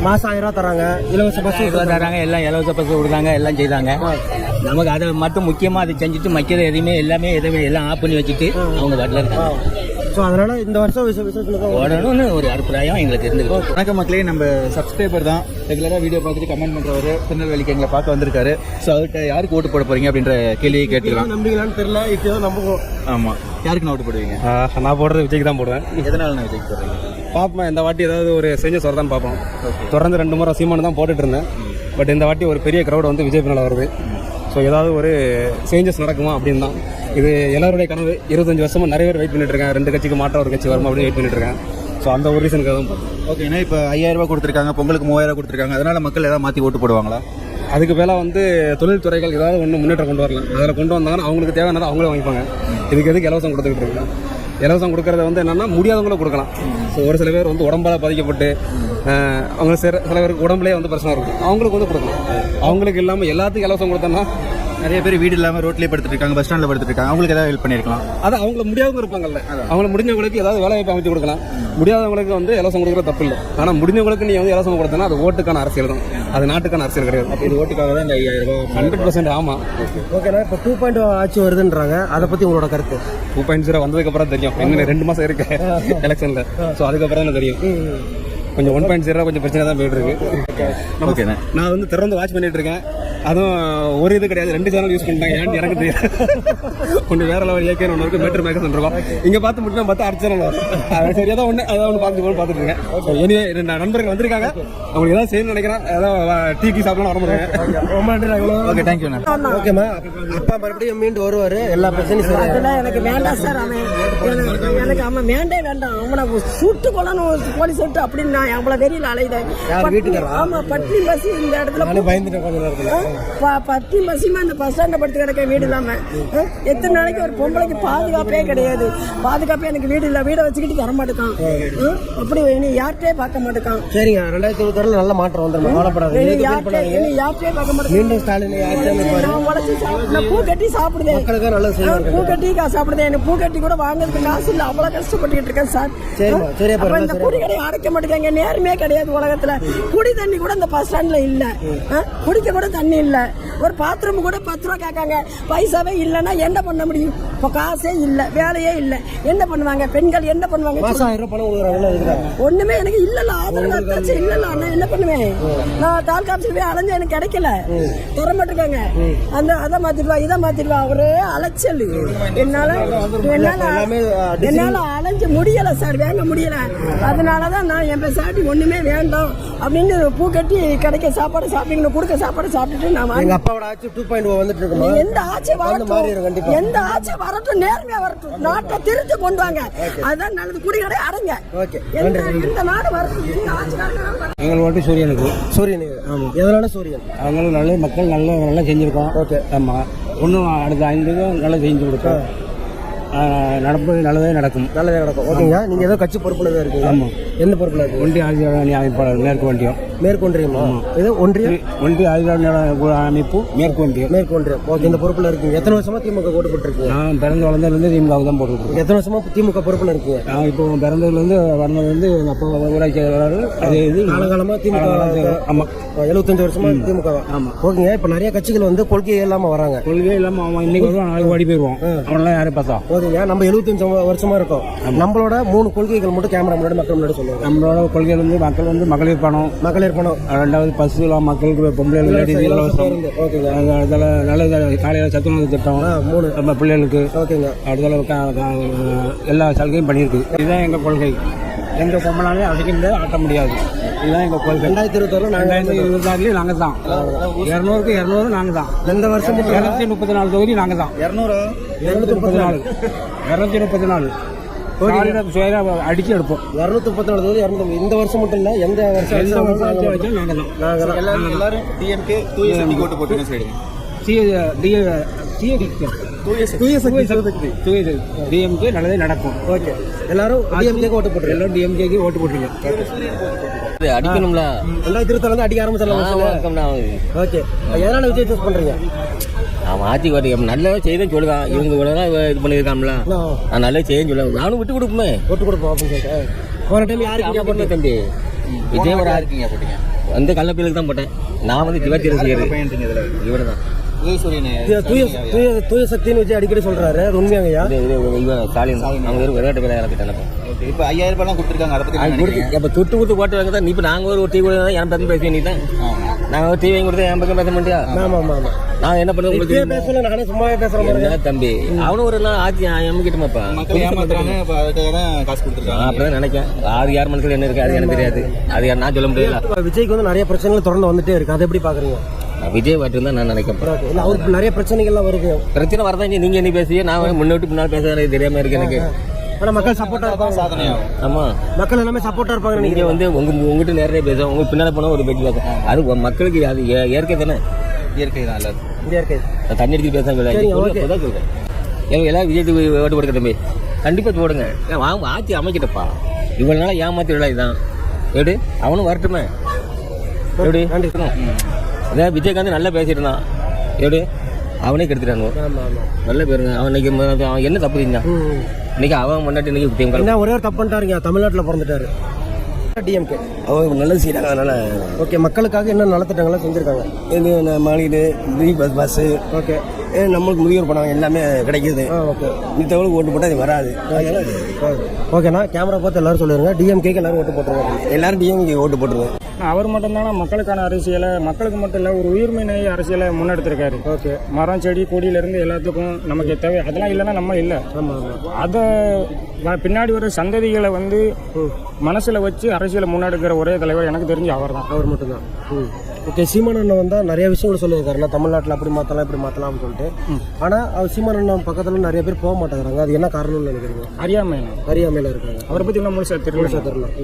மாசம் 1000 ரூபா தராங்க, இலவச பஸ் தராங்க, எல்லாம் இலவச பஸ் கொடுத்தாங்க, எல்லாம் செய்தாங்க. நமக்கு அதை மட்டும் முக்கியமா அதை செஞ்சுட்டு மக்கிற எதுவுமே எல்லாம் ஆஃப் பண்ணி வச்சுட்டு அவங்க பாட்டில் இருக்காங்க. ஸோ அதனால இந்த வருஷம் விசேஷத்துக்கு ஓடணும்னு ஒரு அபிப்பிராயம் எங்களுக்கு இருந்துருக்கு. வணக்கம் மக்களே, நம்ம சப்ஸ்கிரைபர் தான், ரெகுலராக வீடியோ பார்த்துட்டு கமெண்ட் பண்ணுறவர் திருநெல்வேலிக்கு எங்களை பார்க்க வந்திருக்காரு. ஸோ அவர்கிட்ட யாருக்கு ஓட்டு போட போறீங்க அப்படின்ற கேள்வியை கேட்டுக்கலாம். நம்பிக்கலான்னு தெரியல, இப்போ நம்புவோம். ஆமாம், யாருக்கு நான் ஓட்டு போடுவீங்க? நான் போடுறது விஜய்க்கு தான் போடுவேன். எதனால நான் விஜய்க்கு போடுறீங்க? பார்ப்பேன், இந்த வாட்டி ஏதாவது ஒரு சேஞ்சஸ் வரதான் பார்ப்போம். தொடர்ந்து 2 முறை சீமானு தான் போட்டுட்டு இருந்தேன். பட் இந்த வாட்டி ஒரு பெரிய க்ரௌட் வந்து விஜய் பின்னால் வருது. ஸோ ஏதாவது ஒரு சேஞ்சஸ் நடக்குமா அப்படின்னு தான். இது எல்லாருடைய கனவு. 25 வருஷமா நிறைய பேர் வெயிட் பண்ணிட்டு இருக்காங்க. 2 கட்சிக்கு மாற்ற ஒரு கட்சி வருமா அப்படின்னு வெயிட் பண்ணிட்டு இருக்காங்க. ஸோ அந்த ஒரு ரீசனுக்காக தான் போடுறேன். ஓகே, ஏன்னா இப்போ 5000 ரூபாய் கொடுத்துருக்காங்க, பொங்கலுக்கு 3000 ரூபாய் கொடுத்துருக்காங்க. அதனால மக்கள் ஏதாவது மாற்றி ஓட்டு போடுவாங்களா? அதுக்கு மேலே வந்து தொழில்துறைகள் ஏதாவது ஒன்று முன்னேற்றம் கொண்டு வரலாம். அதில் கொண்டு வந்தாங்கன்னா அவங்களுக்கு தேவையானதை அவங்களே வாங்கிப்பாங்க. எதுக்கு இலவசம் கொடுத்துக்கிட்டு இருக்காங்க? இலவசம் கொடுக்கறத வந்து என்னன்னா முடியாதவங்களும் கொடுக்கலாம். ஸோ ஒரு சில பேர் வந்து உடம்பால் பாதிக்கப்பட்டு அவங்க சில பேருக்கு உடம்புலேயே வந்து பிரச்சனை இருக்கும், அவங்களுக்கு வந்து கொடுக்கலாம். அவங்களுக்கு இல்லாமல் எல்லாத்துக்கும் இலவசம் கொடுத்தோன்னா நிறைய பேர் வீடு இல்லாமல் ரோட்லேயே படுத்துட்டு இருக்காங்க, பஸ் ஸ்டாண்டில் படுத்துட்டு இருக்காங்க. அவங்களுக்கு ஏதாவது ஹெல்ப் பண்ணியிருக்கலாம். அது அவங்களுக்கு முடியாதவங்க இருப்பாங்கல்ல, அவங்களை முடிஞ்சவங்களுக்கு ஏதாவது வேலை வாய்ப்பு அமைச்சு கொடுக்கலாம். முடியாதவங்களுக்கு வந்து இலவசம் கொடுக்குற தப்பு இல்லை. ஆனால் முடிஞ்சவங்களுக்கு நீ வந்து இலவசம் கொடுத்தனா அது ஓட்டுக்கான அரசியல் தான், அது நாட்டுக்கான அரசியல் கிடையாது. அப்போ இது ஓட்டுக்காக தான் இந்த 5000 ரூபாய் 100%. ஆமாம். ஓகேண்ணா. இப்போ 2.0 ஆட்சி வருதுன்றாங்க, அதை பற்றி உங்களோட கருத்து? 2.0 வந்ததுக்கப்புறம் தெரியும். இன்னும் 2 மாதம் இருக்கு எலெக்ஷனில். ஸோ அதுக்கப்புறம் தான் தெரியும். கொஞ்சம் 1.0 கொஞ்சம் பிரச்சனை தான் போயிட்டு இருக்கு. ஓகேண்ணா. நான் வந்து திறந்து வாட்ச் பண்ணிட்டு இருக்கேன். அதுவும் ஒரு இது கிடையாது, 2 சேனல் யூஸ் பண்ணிட்டாங்க. ஏன்னு எனக்கு தெரியாது. ஒன்று வேற லெவல் ஏகே, ஒன்று இருக்கு மெட்ரோ மேகசன் இருக்கும். இங்கே பார்த்து மட்டும் பார்த்தா அடுத்த சேனல் வரும். சரியா தான் ஒன்று பார்த்துட்டு இருக்கேன். இனி 2 நண்பர்கள் வந்திருக்காங்க, அவங்களுக்கு ஏதாவது செய்யணும்னு நினைக்கிறேன். ஏதாவது டீ சாப்பிடலாம் வர முடியும். ரொம்ப நன்றி. ஓகே, தேங்க்யூண்ணா. ஓகேம்மா. அப்பா மறுபடியும் மீண்டும் வருவார், எல்லா பிரச்சனையும் சரி. அதெல்லாம் எனக்கு வேண்டாம் சார். எனக்கு அவன் வேண்டாம். அவனை சுட்டு கொள்ளணும் போலீஸ் விட்டு அப்படின்னு நான் அவ்வளோ வெறியில் அலைதேன். ஆமா, பட்னி பசி இந்த இடத்துல பயந்துட்டேன் கொஞ்ச நேரத்தில். பத்தி பசிமா இந்த பஸ் ஸ்டாண்ட படுத்து கிடக்க வீடு இல்லாம எத்தனை நாளைக்கு ஒரு பொம்பளைக்கு பாதுகாப்பே கிடையாது. பாதுகாப்பே எனக்கு வீடு இல்ல, வீடை வச்சுக்கிட்டு தர மாட்டேக்கான். அப்படி இனி யார்கிட்டே பார்க்க மாட்டேக்கான். சரிங்க, 2026 நல்ல மாற்றம் வந்துடும், கவலைப்படாது. யார்கிட்டே பார்க்க மாட்டேன். மீண்டும் ஸ்டாலின் நான் பூ கட்டி சாப்பிடுதேன், மக்களுக்கு நல்லது செய்வாங்க. பூ கட்டி சாப்பிடுதேன். எனக்கு பூ கட்டி கூட வாங்குறதுக்கு காசு இல்ல, அவ்வளவு கஷ்டப்பட்டுக்கிட்டு இருக்கேன் சார். இந்த குடி கடை அடைக்க மாட்டேங்க, நேர்மையே கிடையாது உலகத்துல. குடி தண்ணி கூட இந்த பஸ் ஸ்டாண்ட்ல இல்ல, குடிக்க கூட தண்ணி இல்ல. ஒரு பாத்ரூம் கூட 10 ரூபா கேட்காங்க, பைசாவே இல்லைன்னா என்ன பண்ண முடியும்? இப்போ காசே இல்லை, வேலையே இல்லை, என்ன பண்ணுவாங்க பெண்கள்? என்ன பண்ணுவாங்க? 1000 ரூபாய் பணம் கொடுக்குறாங்க. ஒண்ணுமே எனக்கு இல்லல, ஆதரவு அத்தாச்சு இல்லல. நான் என்ன பண்ணுவேன்? நான் தாலுகா ஆபீஸ்ல போய் அலைஞ்சு எனக்கு கிடைக்கல, தர மாட்டேங்க. அந்த அதை மாத்திடுவா, இதை மாத்திடுவா, அவரே அலைச்சல். என்னால அலைஞ்சு முடியல சார், வாங்க முடியல. அதனாலதான் நான் என் பேசாட்டி ஒண்ணுமே வேண்டாம் அப்படின்னு பூ கட்டி கிடைக்க சாப்பாடு சாப்பிட்டு கொடுக்க சாப்பாடு சாப்பிட்டுட்டு நான் எங்க அப்பாவோட ஆட்சி 2.0 வந்துட்டு இருக்குமா? எந்த ஆட்சி வரட்டும், எந்த ஆட்சி வரட்டும், நேர்மையா வரட்டும், நாட்டை திருத்தி கொண்டு வாங்க. அதுதான் நல்லது. குடிகளை அடங்க. எந்த நாடு வரட்டும், எந்த ஆட்சிக்காரங்க. எங்கள் ஓட்டு சூரியனுக்கு. சூரியனுக்கு. ஆமா. எதனால சூரியன்? அவங்களும் நல்ல மக்கள் நல்லா செஞ்சுருக்கோம். ஓகே. ஆமாம். இன்னும் அடுத்த 5 நல்லா செஞ்சு கொடுத்தோம். நடப்பது நல்லதே நடக்கும். ஓகேங்க. நீங்க ஏதோ கட்சி பொறுப்புல தான் இருக்கீங்க? ஆமாம். எந்த பொறுப்புல இருக்கு? ஒன்றிய ஆதிதிராவிட அமைப்பாளர் மேற்கு ஒன்றியம். மேற்கு ஒன்றியமா? இது ஒன்றிய ஆதிதிராவிட அமைப்பு மேற்கு ஒன்றியம். ஓகே, இந்த பொறுப்புல இருக்கீங்க. எத்தனை வருஷமா திமுக ஓட்டு போட்டுருக்கீங்க? நான் பிறந்த வளர்ந்ததுலேருந்து திமுக தான் போட்டுருக்கேன். எத்தனை வருஷமா திமுக பொறுப்புல இருக்கீங்க? நான் இப்போ பிறந்ததுலேருந்து வளர்ந்ததுலேருந்து எங்கள் அப்பா ஊராட்சி செயலாளர். அதே இது காலகாலமா திமுக. ஆமாம், 75 வருஷமா திமுக தான். ஆமாம். ஓகேங்க. இப்போ நிறைய கட்சிகள் வந்து கொள்கை இல்லாம வராங்க. கொள்கை இல்லாமல் அவன் இன்னைக்கு வருவான், நாளைக்கு ஓடி போயிடுவான். அவனெல்லாம் யாரும் பார்த்தா? ஓகேங்க. நம்ம 75 வருஷமா இருக்கோம். நம்மளோட 3 கொள்கைகள் மட்டும் கேமரா முன்னாடி மக்கள் முன்னாடி சொல்லுவாங்க? நம்மளோட கொள்கை வந்து மக்கள் வந்து மகளிர் பணம், மகளிர் பணம், ரெண்டாவது பஸ்ஸுலாம் மக்களுக்கு பொம்பளை லேடிஸ் இலவசம், ஓகேங்க. அதில் நல்ல காலையில் சத்துணவு திட்டம் 3 நம்ம பிள்ளைகளுக்கு, ஓகேங்க. அடுத்த எல்லா சலுகையும் பண்ணியிருக்கு. இதுதான் எங்கள் கொள்கை. எந்த பொம்பளாலையும் அசைக்கின்ற ஆட்ட முடியாது. இதுதான் எங்கள் கொள்கை. 2024 2026 நாங்கள் தான். 200க்கு 200 நாங்கள் தான். எந்த வருஷம் 234 தொகுதி நாங்கள் தான். 234 அடிச்சு எடுப்போம். 234 தொகுதி 200. இந்த வருஷம் மட்டும் இல்லை, எந்த வருஷம் நாங்கள் தான். எல்லாரும் டிஎம்கே தூய சக்திக்கு ஓட்டு போட்டுன்னு சொல்லிடுங்க. டிஎம்கே நல்லதே நடக்கும். ஓகே, எல்லாரும் டிஎம்கேக்கு ஓட்டு போட்டுருங்க. எல்லாரும் டிஎம்கேக்கு ஓட்டு போட்டுருங்க. அடிக்கணும்ல. 2024 அடிக்க ஆரம்பிச்சிடலாம். ஓகே, எதனால விஜய் சூஸ் பண்றீங்க? அவன் ஆட்சி வாட்டி நல்லா செய்யணும் சொல்லுதான். இவங்க இவ்வளோதான் இது பண்ணியிருக்காங்களா, நான் நல்லா செய்யன்னு சொல்லுவேன். நானும் விட்டு கொடுப்போமே, ஓட்டு கொடுப்போம் அப்படின்னு சொல்லிட்டு. போன டைம் யாருக்கு போட்டேன் தம்பி? விஜய் ஒரு இருக்கீங்க போட்டீங்க? அந்த கள்ளப்பிள்ளைக்கு தான் போட்டேன். நான் வந்து சிவாஜி ரசிகர். இவரை தான் தூய சக்தின்னு விஜய் அடிக்கடி சொல்றாரு. உண்மையாங்கய்யா? ஸ்டாலின் அவங்க ஒரு விளையாட்டு வேலை இறக்கிட்டாங்க. இப்போ 5000 ரூபாய் கொடுத்துருக்காங்க. அதை பற்றி இப்போ தொட்டு கொடுத்து போட்டு வாங்க தான். இப்போ நாங்கள் ஒரு டீ கூட என் பக்கம் பேசுவேன். நீ தான் நாங்கள் ஒரு டீ வாங்கி கொடுத்தா என் பக்கம் பேச மாட்டியா? ஆமா ஆமா ஆமா. நான் என்ன பண்ணுவேன் பேசல, நானே சும்மாவே பேசுறேன் தம்பி. அவனும் ஒரு நாள் ஆட்சி எம்கிட்டமாப்பா மக்கள் ஏமாத்துறாங்க. இப்போ அதுக்காக தான் காசு கொடுத்துருக்காங்க. அப்படிதான் நினைக்கிறேன். அது யார் மனசுல என்ன இருக்கு அது எனக்கு தெரியாது. அது யார் நான் சொல்ல முடியல. விஜய்க்கு வந்து நிறைய பிரச்சனைகள் தொடர்ந்து வந்துட்டே இருக்கு. அதை எப்படி பாக்குறீங்க? விஜய் வாட்டு தான் நான் நினைக்கிறேன். அவருக்கு நிறைய பிரச்சனைகள்லாம் வருது. பிரச்சனை வரதான் நீங்க என்ன பேசிய நான் முன்னோட்டு முன்னால் பேசுறது தெரியாம இருக்கு எனக்கு. ஆனா மக்கள் சப்போர்ட்டா இருப்பாங்க. சாதனையாகும். ஆமா, மக்கள் எல்லாமே சப்போர்ட்டா இருப்பாங்க. நீங்க வந்து உங்ககிட்ட நிறைய பேசுவோம். உங்க பின்னால போனா ஒரு பேச்சு பேசும். அது மக்களுக்கு அது இயற்கை தானே. இயற்கை தான் இல்ல. இயற்கை தண்ணி அடிச்சு பேச சொல்றேன். எல்லாரும் விஜய் ஓட்டு போடுங்க தம்பி. கண்டிப்பா போடுங்க. வாங்க ஆட்சி அமைக்கிட்டப்பா. இவ்வளவு நாளா ஏமாத்தி விடலாம். இதுதான் எப்படி அவனும் வரட்டுமே. எப்படி அதான் விஜயகாந்த் நல்லா பேசிட்டு இருந்தான். எப்படி அவனே கெடுத்துட்டானு நல்ல பேருங்க. அவன் இன்னைக்கு அவன் என்ன தப்பு செஞ்சான்? இன்னைக்கு அவன் முன்னாடி இன்னைக்கு ஒரே ஒரு தப்பு பண்ணிட்டாருங்க. தமிழ்நாட்டில் பிறந்துட்டாரு. டிஎம்கே அவங்க நல்லது செய்யறாங்க. அதனால ஓகே, மக்களுக்காக என்ன நலத்திட்டங்கள்லாம் செஞ்சுருக்காங்க? இது மாநில பஸ்ஸு, ஓகே, நம்மளுக்கு முதியோர் பணம் எல்லாமே கிடைக்குது. ஓகே, மித்தவங்களுக்கு ஓட்டு போட்டால் அது வராது. ஓகேண்ணா, கேமரா பார்த்து எல்லாரும் சொல்லிடுங்க. டிஎம்கேக்கு எல்லாரும் ஓட்டு போட்டுருவாங்க. எல்லாரும் டிஎம்கே ஓட்டு போட்டுருவோம். அவர் மட்டும்தானே மக்களுக்கான அரசியலை, மக்களுக்கு மட்டும் இல்லை ஒரு உயிர்மை நேய அரசியலை முன்னெடுத்திருக்காரு. ஓகே, மரம் செடி கொடியிலேருந்து எல்லாத்துக்கும் நமக்கு தேவை. அதெல்லாம் இல்லைன்னா நம்ம இல்லை. அதை பின்னாடி வர சந்ததிகளை வந்து மனசில் வச்சு அரசியலை முன்னெடுக்கிற ஒரே தலைவர் எனக்கு தெரிஞ்சு அவர் தான். அவர் மட்டும்தான். ஓகே, சீமான் அண்ணன் வந்தால் நிறைய விஷயங்கள் சொல்லியிருக்காருல்ல, தமிழ்நாட்டில் அப்படி மாற்றலாம் இப்படி மாற்றலாம்னு சொல்லிட்டு. ஆனால் அவர் சீமான் அண்ணன் பக்கத்தில் நிறைய பேர் போக மாட்டேங்கிறாங்க. அது என்ன காரணம்னு நினைக்கிறீங்க? அறியாமையில் இருக்காங்க. அவரை பற்றி இன்னும் முழுசாக தெரியல.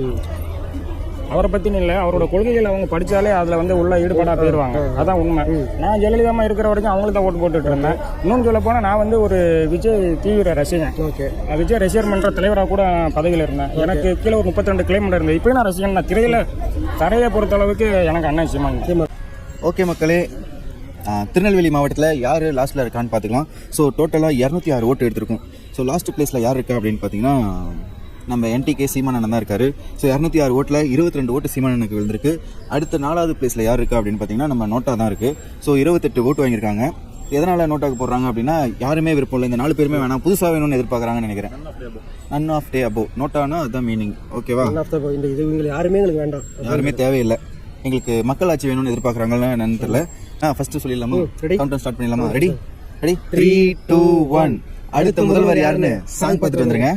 அவரை பற்றினு இல்லை, அவரோட கொள்கைகள் அவங்க படித்தாலே அதில் வந்து உள்ள ஈடுபாடாக போயிடுவாங்க. அதான் உண்மை. நான் ஜெயலலிதா இருக்கிற வரைக்கும் அவங்களுக்கு தான் ஓட்டு போட்டுட்டு இருந்தேன். இன்னொன்று சொல்ல போனால் நான் வந்து ஒரு விஜய் தீவிர ரசிகன். ஓகே, விஜய் ரசிகர் மன்ற தலைவராக கூட பதவியில் இருந்தேன். எனக்கு கீழே ஒரு 32 கிலோமீட்டர் இருந்தது. இப்போ நான் ரசிகன். நான் தரையை பொறுத்த அளவுக்கு எனக்கு அண்ணன் சீமான். ஓகே மக்களே, திருநெல்வேலி மாவட்டத்தில் யார் லாஸ்ட்டில் இருக்கான்னு பார்த்துக்கலாம். ஸோ டோட்டலாக 206 ஓட்டு எடுத்திருக்கோம். ஸோ லாஸ்ட் பிளேஸில் யார் இருக்கா அப்படின்னு பார்த்தீங்கன்னா நம்ம என்டிகே சீமானன் தான் இருக்காரு. ஸோ 206 ஓட்டில் 22 ஓட்டு சீமானனுக்கு விழுந்திருக்கு. அடுத்த 4வது பிளேஸில் யார் இருக்கா அப்படின்னு பார்த்தீங்கன்னா நம்ம நோட்டா தான் இருக்குது. ஸோ 28 ஓட்டு வாங்கியிருக்காங்க. எதனால் நோட்டாக்கு போடுறாங்க அப்படின்னா யாருமே விருப்பம் இல்லை, இந்த 4 பேருமே வேணாம், புதுசாக வேணும்னு எதிர்பார்க்குறாங்கன்னு நினைக்கிறேன். நன் ஆஃப் டே அபோ நோட்டானா அதுதான் மீனிங். ஓகேவா? யாருமே எங்களுக்கு வேண்டாம், யாருமே தேவையில்லை, எங்களுக்கு மக்களாட்சி வேணும்னு எதிர்பார்க்குறாங்கன்னு என்னன்னு தெரியல. ஃபர்ஸ்ட் சொல்லிடலாமா? கவுண்டர் ஸ்டார்ட் பண்ணிடலாமா? ரெடி 3 2 1. அடுத்த முதல்வர் யாருன்னு சாங் பார்த்துட்டு வந்துருங்க.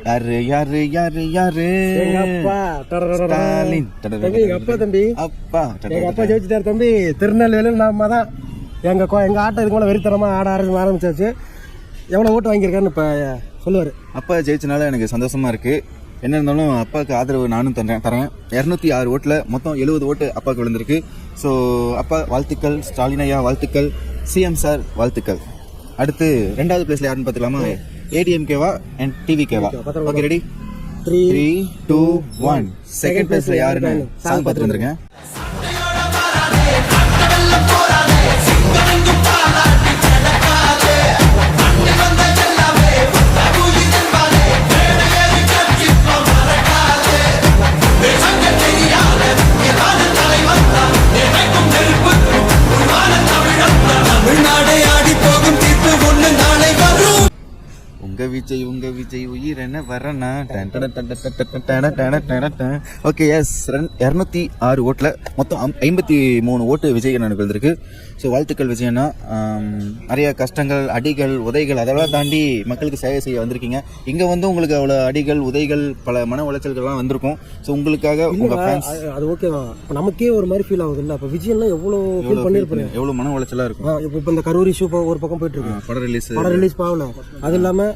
யாரு யாரு யாரு யாரு? ஸ்டாலின். அப்பா தம்பி, அப்பா எங்க அப்பா ஜெயிச்சிட்டாரு தம்பி. திருநெல்வேலியில் நாம தான் எங்க ஆட்டம் இதுக்கு வெறித்தனமா ஆட ஆரம்பிச்சாச்சு. எவ்வளவு ஓட்டு வாங்கியிருக்காருன்னு இப்ப சொல்லுவாரு. அப்பா ஜெயிச்சனால எனக்கு சந்தோஷமா இருக்கு. என்ன இருந்தாலும் அப்பாவுக்கு ஆதரவு நானும் தரேன். 206 ஓட்டுல மொத்தம் 70 ஓட்டு அப்பாவுக்கு விழுந்திருக்கு. ஸோ அப்பா வாழ்த்துக்கள், ஸ்டாலின் ஐயா வாழ்த்துக்கள், சிஎம் சார் வாழ்த்துக்கள். அடுத்து 2வது பிளேஸ்ல யாருன்னு பார்த்துக்கலாமா? ஏடிஎம்கேவா அண்ட் டிவிகேவா? ஓகே ரெடி 3 2 1 செகண்ட் பிளேஸ்ல யாருன்னு சாங் பார்த்துட்டு வந்துருங்க. உங்க விஜய் உயிர் என்ன வரனா. ஓகே எஸ் 206 ஓட்டில் மொத்தம் 53 ஓட்டு விஜய் அண்ணனுக்கு வந்திருக்கு. ஸோ வாழ்த்துக்கள் விஜய் அண்ணா. நிறைய கஷ்டங்கள், அடிகள், உதைகள் அதெல்லாம் தாண்டி மக்களுக்கு சேவை செய்ய வந்திருக்கீங்க. இங்கே வந்து உங்களுக்கு அவ்வளோ அடிகள், உதைகள், பல மன உளைச்சல்கள்லாம் வந்திருக்கும். ஸோ உங்களுக்காக உங்கள் ஃபேன்ஸ் அது ஓகேவா, இப்போ நமக்கே ஒரு மாதிரி ஃபீல் ஆகுது இல்லை. இப்போ விஜயெல்லாம் எவ்வளோ ஃபீல் பண்ணியிருப்பேன், எவ்வளோ மன உளைச்சலாக இருக்கும். இப்போ இந்த கரூர் இஷ்யூ ஒரு பக்கம் போயிட்டு இருக்கு, படம் ரிலீஸ் பாவல. அது இல்லாமல்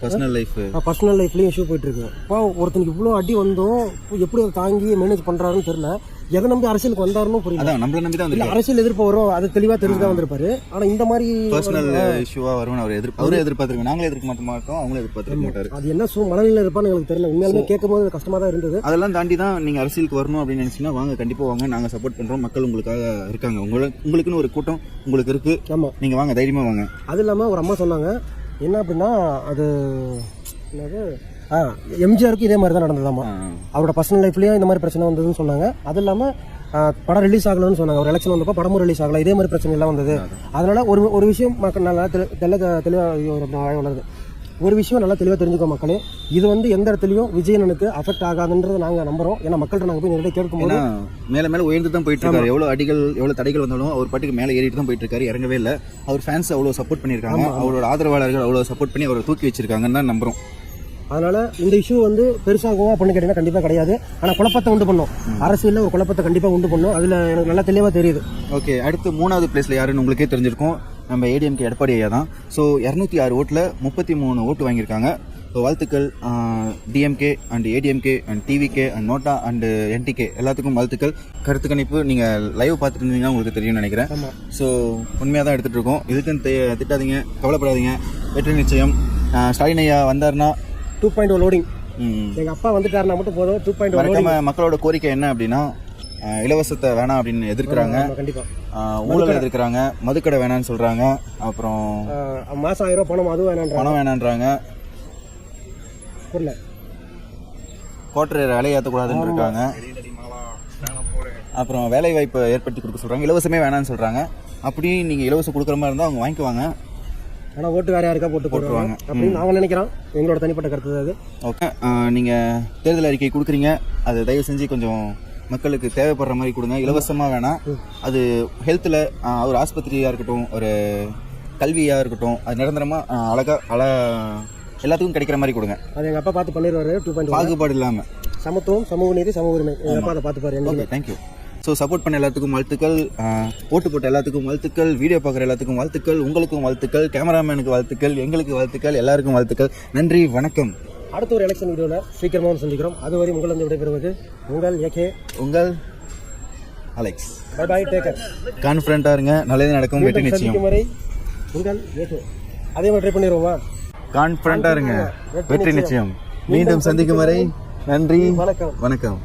பர்சனல் லைஃப்லேயும் இஷ்யூ போயிட்டு இருக்கு. இப்போ ஒருத்தனுக்கு இவ்வளோ அடி வந்தோம், எப்படி அதை தாங்கி மேனேஜ் பண்ணுறாருன்னு தெரியல. எதை நம்பி அரசியலுக்கு வந்தாருன்னு புரியல. நம்மள நம்பி தான் அரசியல் எதிர்ப்பு வரும், அது தெளிவாக தெரிஞ்சுதான் வந்திருப்பாரு. ஆனால் இந்த மாதிரி பர்சனல் இஷ்யூவா வரும் அவரே எதிர்பார்த்துருக்கோம். நாங்களே எதிர்க்க மாட்டோம், அவங்களும் எதிர்பார்த்துருக்க மாட்டாரு. அது என்ன மனநிலையில் இருப்பான்னு எங்களுக்கு தெரியல. உண்மையாலுமே கேட்கும் போது கஷ்டமா தான் இருந்தது. அதெல்லாம் தாண்டி தான் நீங்க அரசியலுக்கு வரணும் அப்படின்னு நினைச்சீங்கன்னா வாங்க, கண்டிப்பா வாங்க, நாங்க சப்போர்ட் பண்றோம். மக்கள் உங்களுக்காக இருக்காங்க, உங்களுக்குன்னு ஒரு கூட்டம் உங்களுக்கு இருக்கு. ஆமா, நீங்க வாங்க, தைரியமா வாங்க. அது இல்லாம ஒரு அம்மா சொன்னாங்க என்ன அப்படின்னா, அது என்னது எம்ஜிஆருக்கு இதே மாதிரி தான் நடந்ததாமா. அவரோட பர்சனல் லைஃப்லயும் இந்த மாதிரி பிரச்சனை வந்ததுன்னு சொன்னாங்க. அது இல்லாம படம் ரிலீஸ் ஆகலன்னு சொன்னாங்க. ஒரு எலெக்ஷன் வந்தப்போ படமும் ரிலீஸ் ஆகல, இதே மாதிரி பிரச்சனை எல்லாம் வந்தது. அதனால ஒரு விஷயம் மக்கள் நல்லா ஒரு விஷயம் நல்லா தெளிவாக தெரிஞ்சுக்கோ மக்களே. இது வந்து எந்த இடத்துலையும் விஜயனுக்கு அஃபெக்ட் ஆகாதுன்றதை நாங்கள் நம்புறோம். ஏன்னா மக்கள்கிட்ட நாங்கள் போய் நேரடியாக கேட்கும்போது மேலே உயர்ந்து தான் போயிட்டு இருக்காரு. எவ்வளோ அடிகள், எவ்வளோ தடைகள் வந்தாலும் அவர் பாட்டுக்கு மேலே ஏறிட்டு தான் போயிட்டு இருக்காரு, இறங்கவே இல்லை. அவர் ஃபேன்ஸ் அவ்வளோ சப்போர்ட் பண்ணியிருக்காங்க, அவரோட ஆதரவாளர்கள் அவ்வளோ சப்போர்ட் பண்ணி அவரை தூக்கி வச்சிருக்காங்கன்னு தான் நம்புறோம். அதனால இந்த இஷ்யூ வந்து பெருசாகுமா அப்படின்னு கேட்டீங்கன்னா கண்டிப்பாக கிடையாது. ஆனால் குழப்பத்தை உண்டு பண்ணும், அரசியலில் ஒரு குழப்பத்தை கண்டிப்பாக உண்டு பண்ணும். அதில் எனக்கு நல்லா தெளிவாக தெரியுது. ஓகே, அடுத்து 3வது பிளேஸில் யாருன்னு உங்களுக்கே தெரிஞ்சிருக்கும். நம்ம ஏடிஎம்கே எடப்பாடி ஐயா தான். ஸோ 206 ஓட்டில் 33 ஓட்டு வாங்கியிருக்காங்க. ஸோ வாழ்த்துக்கள் DMK and ADMK and TVK and NOTA and NTK எல்லாத்துக்கும் வாழ்த்துக்கள். கருத்து கணிப்பு நீங்கள் லைவ் பார்த்துட்டு இருந்தீங்கன்னா உங்களுக்கு தெரியும்னு நினைக்கிறேன். ஸோ உண்மையாக தான் எடுத்துகிட்டு இருக்கோம். இதுக்குன்னு திட்டாதீங்க, கவலைப்படாதீங்க, வெற்றி நிச்சயம். ஸ்டாலின் ஐயா வந்தார்னா 2.0 லோடிங். எங்கள் அப்பா வந்துட்டாருன்னா மட்டும் போதும். 2.0 மறக்காம மக்களோட கோரிக்கை என்ன அப்படின்னா, இலவசத்தை வேணாம் அப்படின்னு எதிர்க்கிறாங்க, ஊழல் எதிர்க்கிறாங்க, மதுக்கடை வேணான்னு சொல்றாங்க, அப்புறம் மாசம் 1000 பணம் அது பணம் வேணான்றாங்க, புரியல கோட்டரை வேலையை ஏற்றக்கூடாதுன்னு இருக்காங்க, அப்புறம் வேலை வாய்ப்பை ஏற்படுத்தி கொடுக்க சொல்றாங்க, இலவசமே வேணான்னு சொல்றாங்க. அப்படி நீங்க இலவசம் கொடுக்குற மாதிரி இருந்தால் அவங்க வாங்கிக்குவாங்க. ஆனால் ஓட்டு வேறு யாருக்கா போட்டுருவாங்க அப்படின்னு நாங்கள் நினைக்கிறோம். எங்களோட தனிப்பட்ட கருத்து அது. ஓகே, நீங்கள் தேர்தல் அறிக்கை கொடுக்குறீங்க, அது தயவு செஞ்சு கொஞ்சம் மக்களுக்கு தேவைப்படுற மாதிரி கொடுங்க, இலவசமாக வேணாம். அது ஹெல்த்தில் ஒரு ஆஸ்பத்திரியாக இருக்கட்டும், ஒரு கல்வியாக இருக்கட்டும், அது நிரந்தரமாக எல்லாத்துக்கும் கிடைக்கிற மாதிரி கொடுங்க. அது எங்கள் அப்பா பார்த்து பண்ணிடுவார். 2.0 பாகுபாடு இல்லாமல் சமத்துவம், சமூக நீதி, சமூக உரிமை எங்கள் அப்பா அதை பார்த்துப்பாரு. Okay, thank you. ஸோ சப்போர்ட் பண்ண எல்லாத்துக்கும் வாழ்த்துக்கள், ஓட்டு போட்ட எல்லாத்துக்கும் வாழ்த்துக்கள், வீடியோ பார்க்குற எல்லாத்துக்கும் வாழ்த்துக்கள், உங்களுக்கும் வாழ்த்துக்கள், கேமராமேனுக்கு வாழ்த்துக்கள், எங்களுக்கு வாழ்த்துக்கள், எல்லாருக்கும் வாழ்த்துக்கள். நன்றி, வணக்கம். அடுத்த ஒரு எலெக்ஷன் வீடியோவில் சீக்கிரமாக சந்திக்கிறோம். அதுவரை உங்கள் வந்து விடைபெறுவது உங்கள் ஏகே, உங்கள் Alex. Bye bye, take care. கான்ஃபிடென்ட்டாக இருங்க, நல்லது நடக்கும், வெற்றி நிச்சயம். வரை உங்கள் ஏகே. அதே மாதிரி ட்ரை பண்ணிடுவோமா? கான்ஃபிடென்ட்டாக இருங்க, வெற்றி நிச்சயம். மீண்டும் சந்திக்கும் வரை நன்றி, வணக்கம்.